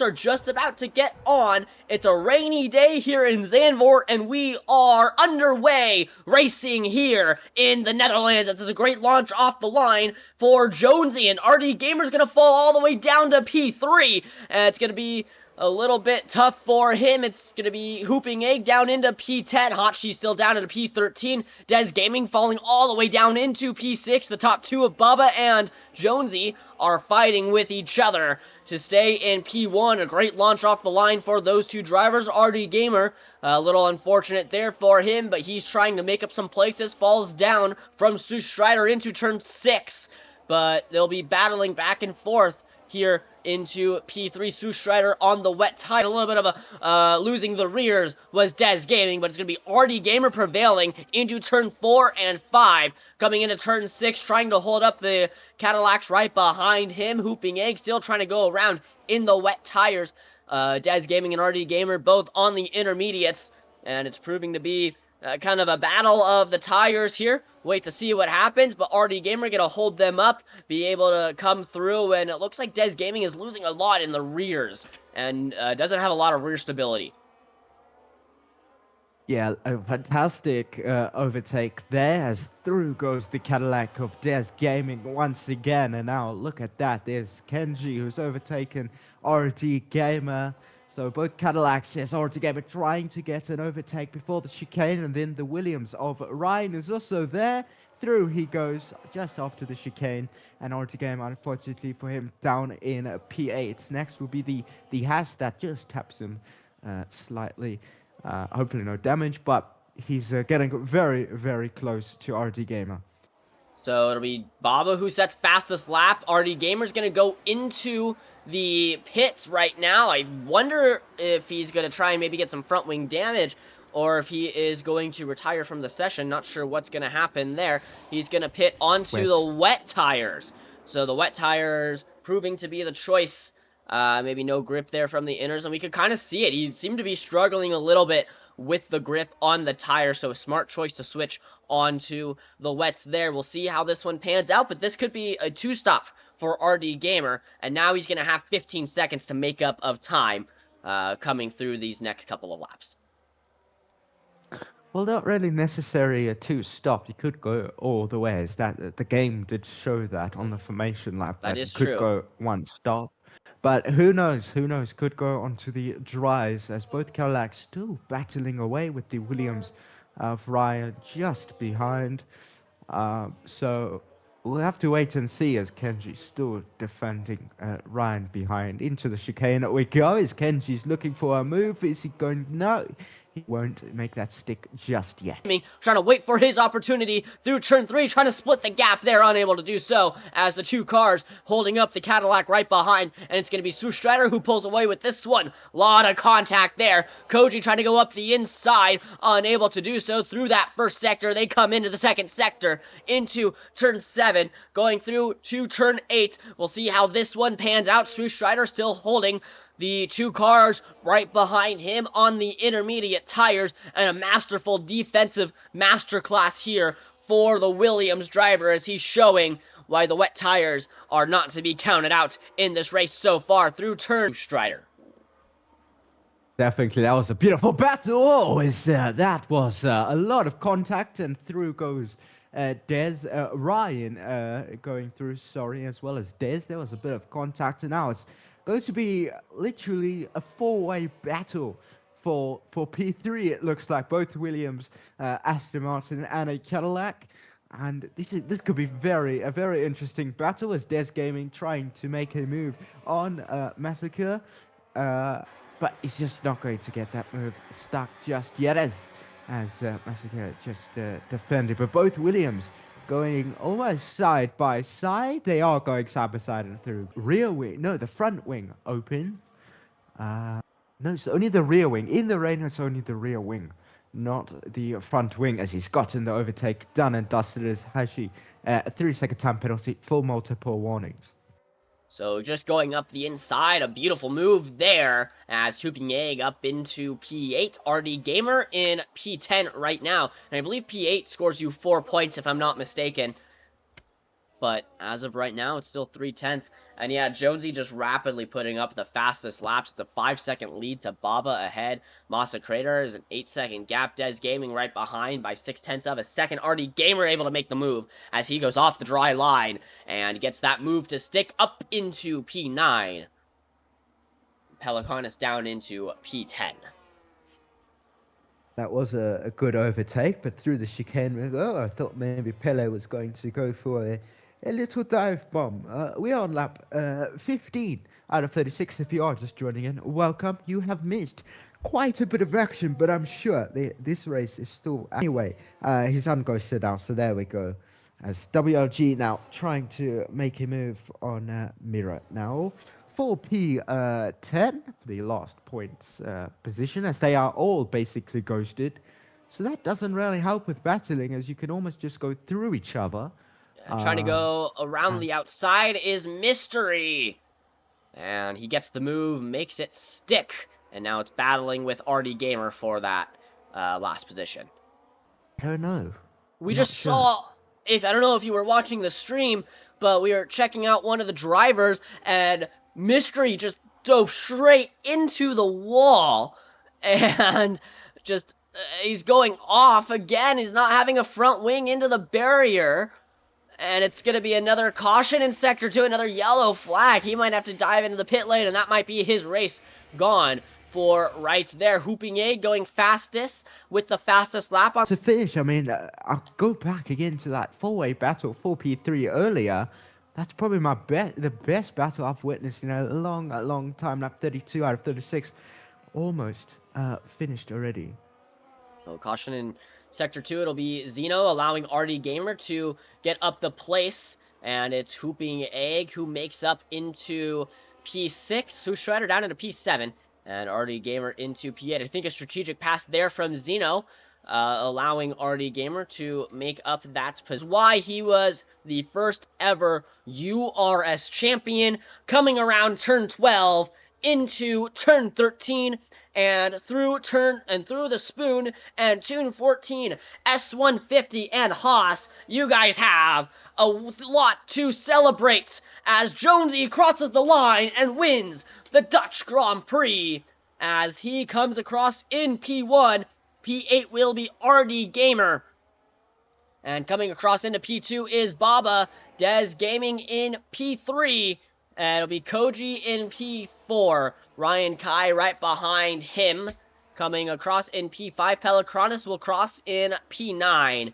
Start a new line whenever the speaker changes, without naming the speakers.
are just about to get on. It's a rainy day here in Zandvoort, and we are underway racing here in the Netherlands. It's a great launch off the line for Jonesy, and RD Gamer's gonna fall all the way down to P3. It's gonna be a little bit tough for him. It's going to be Hooping Egg down into P10. Hotshe's still down into P13. Des Gaming falling all the way down into P6. The top two of Bubba and Jonesy are fighting with each other to stay in P1. A great launch off the line for those two drivers. RD Gamer, a little unfortunate there for him, but he's trying to make up some places. Falls down from Sue Strider into turn 6, but they'll be battling back and forth here into P3. Sue Strider on the wet tire. A little bit of a losing the rears was Des Gaming, but it's going to be RD Gamer prevailing into turn 4 and 5. Coming into turn 6, trying to hold up the Cadillacs right behind him. Hooping Egg still trying to go around in the wet tires. Des Gaming and RD Gamer both on the intermediates, and it's proving to be kind of a battle of the tires here. Wait to see what happens, but RD Gamer gonna hold them up, be able to come through, and it looks like Des Gaming is losing a lot in the rears, and doesn't have a lot of rear stability.
Yeah, a fantastic overtake there, as through goes the Cadillac of Des Gaming once again. And now look at that, there's Kenji who's overtaken RD Gamer. So both Cadillacs, there's RD Gamer trying to get an overtake before the chicane, and then the Williams of Ryan is also there. Through he goes just after the chicane, and RD Gamer, unfortunately for him, down in P8. Next will be the Haas that just taps him slightly. Hopefully no damage, but he's getting very, very close to RD Gamer.
So it'll be Baba who sets fastest lap. RD Gamer's going to go into the pits right now. I wonder if he's going to try and maybe get some front wing damage, or if he is going to retire from the session. Not sure what's going to happen there. He's going to pit onto the wet tires. So the wet tires proving to be the choice. Maybe no grip there from the inners, and we could kind of see it. He seemed to be struggling a little bit with the grip on the tire, so a smart choice to switch onto the wets there. We'll see how this one pans out, but this could be a two-stop for RD Gamer, and now he's going to have 15 seconds to make up of time coming through these next couple of laps.
Well, not really necessary a two-stop. You could go all the way. Is that the game did show that on the formation lap?
That is
true.
Could
go one stop. But who knows? Who knows? Could go onto the dries, as both Cadillacs still battling away with the Williams of Ryan just behind. So we'll have to wait and see, as Kenji's still defending Ryan behind. Into the chicane we go, as Kenji's looking for a move. Is he going? No. He won't make that stick just yet.
Trying to wait for his opportunity through turn 3, trying to split the gap there, unable to do so, as the two cars holding up the Cadillac right behind, and it's going to be Sue Strider who pulls away with this one. Lot of contact there. Koji trying to go up the inside, unable to do so through that first sector. They come into the second sector, into turn 7, going through to turn 8. We'll see how this one pans out. Sue Strider still holding the two cars right behind him on the intermediate tires, and a masterful defensive masterclass here for the Williams driver, as he's showing why the wet tires are not to be counted out in this race so far through turn Strider.
Definitely, that was a beautiful battle. Always, that was a lot of contact, and through goes Ryan going through, as well as Des. There was a bit of contact, and now it's going to be literally a four-way battle for P3. It looks like both Williams, Aston Martin, and a Cadillac, and this could be a very interesting battle, as Des Gaming trying to make a move on Massacre, but he's just not going to get that move stuck just yet, as Massacre just defended. But both Williams going almost side by side. They are going side by side and through. Rear wing, no, the front wing open. No, it's only the rear wing. In the rain, it's only the rear wing, not the front wing, as he's gotten the overtake done and dusted as Hashi. 3-second time penalty for multiple warnings.
So just going up the inside, a beautiful move there, as Hooping Egg up into P8, RD Gamer in P10 right now. And I believe P8 scores you 4 points, if I'm not mistaken. But as of right now, it's still 3/10. And yeah, Jonesy just rapidly putting up the fastest laps. It's a 5-second lead to Baba ahead. Commentator is an 8-second gap. Des Gaming right behind by 0.6 of a second. RD Gamer able to make the move as he goes off the dry line and gets that move to stick up into P9. Pelicanus down into P10.
That was a good overtake, but through the chicane, I thought maybe Pele was going to go for a little dive bomb. We are on lap 15 out of 36. If you are just joining in, welcome. You have missed quite a bit of action, but I'm sure this race is still... Anyway, his unghosted out, so there we go. As WLG now trying to make a move on Mira now. For P10, the last points position, as they are all basically ghosted. So that doesn't really help with battling, as you can almost just go through each other.
Trying to go around the outside is Mystery. And he gets the move, makes it stick. And now it's battling with RD Gamer for that last position.
I don't know.
We just saw, I don't know if you were watching the stream, but we were checking out one of the drivers, and Mystery just dove straight into the wall, and just, he's going off again. He's not having a front wing into the barrier, and it's going to be another caution in Sector 2, another yellow flag. He might have to dive into the pit lane, and that might be his race gone for right there. Hooping Egg going fastest with the fastest lap on...
To finish, I mean, I'll go back again to that four-way battle, 4P3 earlier. That's probably the best battle I've witnessed in a long time. Lap 32 out of 36. Almost finished already.
So caution in Sector 2. It'll be Zeno allowing RD Gamer to get up the place. And it's Hooping Egg who makes up into P6. Who Shredder down into P7. And RD Gamer into P8. I think a strategic pass there from Zeno. Allowing RD Gamer to make up that position. Why he was the first ever URS champion, coming around turn 12 into turn 13 and through the spoon and tune 14 S150 and Haas. You guys have a lot to celebrate as Jonesy crosses the line and wins the Dutch Grand Prix as he comes across in P1. P8 will be RD Gamer. And coming across into P2 is Baba. Des Gaming in P3. And it'll be Koji in P4. Ryan Kai right behind him. Coming across in P5. Pelicanus will cross in P9.